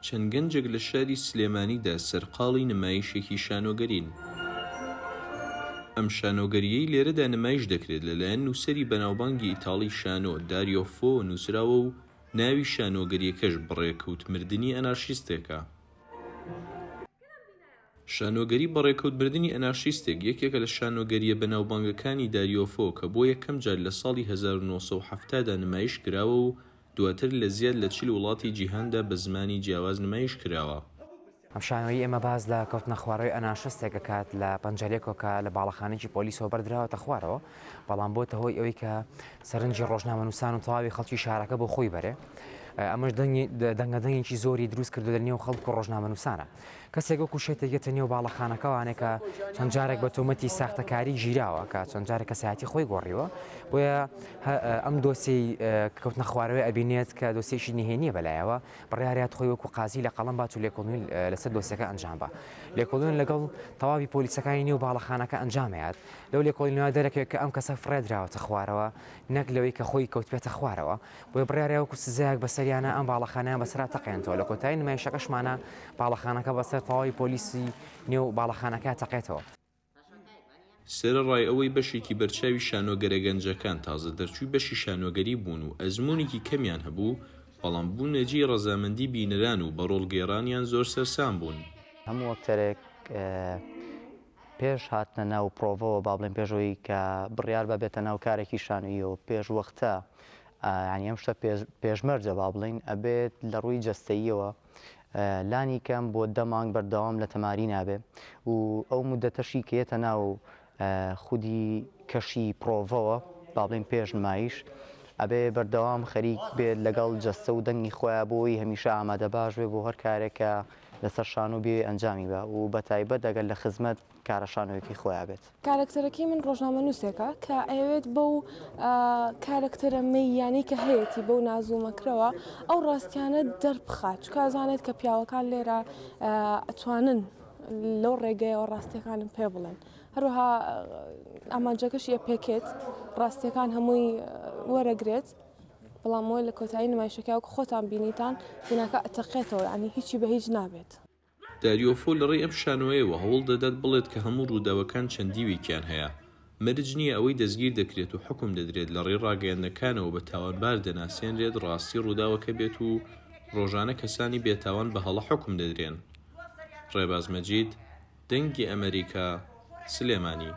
چەند گەنجێک لە شاری سلێمانیدا سەرقاڵی نمایشێکی شانۆگەرین. ئەم شانۆگەریەی لێرەدا نمایش دەکرێت لەلایەن نووسەری بەناوبانگی ئیتاڵی شانۆ داریۆ فۆ نووسراوە و ناوی شانۆگەریەکەش بەڕێکەوتمردنی ئەنارشیستێکە. شانۆگەری بەڕێکەوتمردنی ئەنارشیستێک یەکێکە لە شانۆگەریە بەناوبانگەکانی داریۆ فۆ کە بۆ یەکەم جار لە ساڵی 1970دا نمایش کراوە و دواتر لە زیاد لە 40 وڵاتی جیهاندا بە زمانی جیاواز نمایش کراوە. ئەم شانۆیی ئێمە باز لە کەوتنە خوارەوەی ئەنارشیستێک دەکات لە پەنجەرێکەوە لە باڵەخانەیەکی پۆلیسەوە بەردراوەتە خوارەوە، بەڵام بۆتە هۆی ئەوەی کە سەرنجی ڕۆژنامەنووسان و تەواوی خەڵکی شارەکە بۆ خۆی بەرێ. ئەمەش دەنگەدەنگێکی زۆری دروست کردو لە نێو خەڵک و ڕۆژنامەنووسانە. کەسێک وەکو شێتێکێتە نێو باڵەخانەکەوانێک کە چەند جارێک بە تۆمەتی ساختەکاری ژیراوە کە چەند جارێک کەسایەتی خۆی گۆڕیوە، بۆیە ئەم دۆسیی کەوتنە خوارەوەی ئەبینێت کە دۆسیێکی نهێنیە بەلایەوە بڕیاریات خۆی وەکو قازی لە قەڵەم بات و لێکۆڵین لەسەر دۆسیەکە ئەنجام بە. لێکۆڵین لەگەڵ تەواوی پۆلیسەکانی نێو باڵەخانەکە ئەنجامەیات. لەو لێکۆڵینەوە دەرەکەوێت کە ئەم کەسە فڕێدراوەتە خوارەوە نەک لەوەی کە خۆی کەوتبێتە خوارەوە، بۆیە بڕیارە وەکو سزایەک بەسەریانە ئەم باڵەخانەیان بەسرا تەقێنەوە. لە کۆتایی نمایشەکەشمانە باڵەخانەکە بەسەر تەواوی پۆلیسی نێو باڵەخانەکە تەقێتەوە. سەرەڕای ئەوەی بەشێکی بەرچاوی شانۆگەرە گەنجەکان تازە دەرچووی بەشی شانۆگەری بوون و ئەزمموونێکی کەمیان هەبوو، بەڵام بوونەجێ ڕەزامەندی بینەران و بەڕۆڵگێڕانیان زۆر سەرسام بوون. هەموو وەکتەرێک پێش هاتنە ناو پرۆڤەوە با بڵێن پێشەوەی کە بڕیار بەبێتە ناو کارێکی شانۆییەوە پێش وەختە ینی ئەم شتە پێشمەرجە با بڵین ئەبێت لە ڕووی جەستەییەوە لانی کەم بۆ 10 مانگ بەردەوام لە تەماری نابێ و ئەو مودەتەشی کێتە ناو خودی کەشی پرۆڤەوە با بڵین پێش نمایش ئەبێ بەردەوام خەریک بێت لەگەڵ جەستە و دەنگی خۆیان بۆی هەمیشە ئامادە باش بێ بۆ هەر کارێکە لەسەر شانۆ بێ ئەنجامی بە و بەتایبەت دەگەل لە خزمەت کارە شانۆیەکی خۆیان بێت. کارکتەرەکەی من ڕۆژنامەنووسێکە کە ئەوێت بەو کارکتەرە مەیانەی کە هەیەی بەو نازوومەکرەوە ئەو ڕاستیانە دەربخات، چکە ئەزانێت کە پیاوەکان لێرە ئەتوانن لەو ڕێگەیەوە ڕاستیەکانم پێ بڵێن. هەروەها ئامانجەکەش یە پێکێت ڕاستیەکان هەمووی وەرەگرێت، بەڵام وۆی لە کۆتایی نمایشەکە خۆتان بینیتان بیناکە ئەتەقێتەوە، ینی هیچی بە هیچ نابێت. داریۆ فۆ لەڕێی ئەم شانۆیەوە هەوڵ دەدات بڵێت کە هەموو ڕووداوەکان چەندیوێکیان هەیە، مەرج نییە ئەوەی دەستگیر دەکرێت و حکم دەدرێت لە ڕێی ڕاگەیاندنەکانەوە بە تاوانبار دەناسێنرێت ڕاستی ڕووداوەکە بێت و ڕۆژانە کەسانی بێتاوان بە هەڵە حکم دەدرێن. ڕێباز مەجید، دەنگی ئەمریکا، سلێمانی.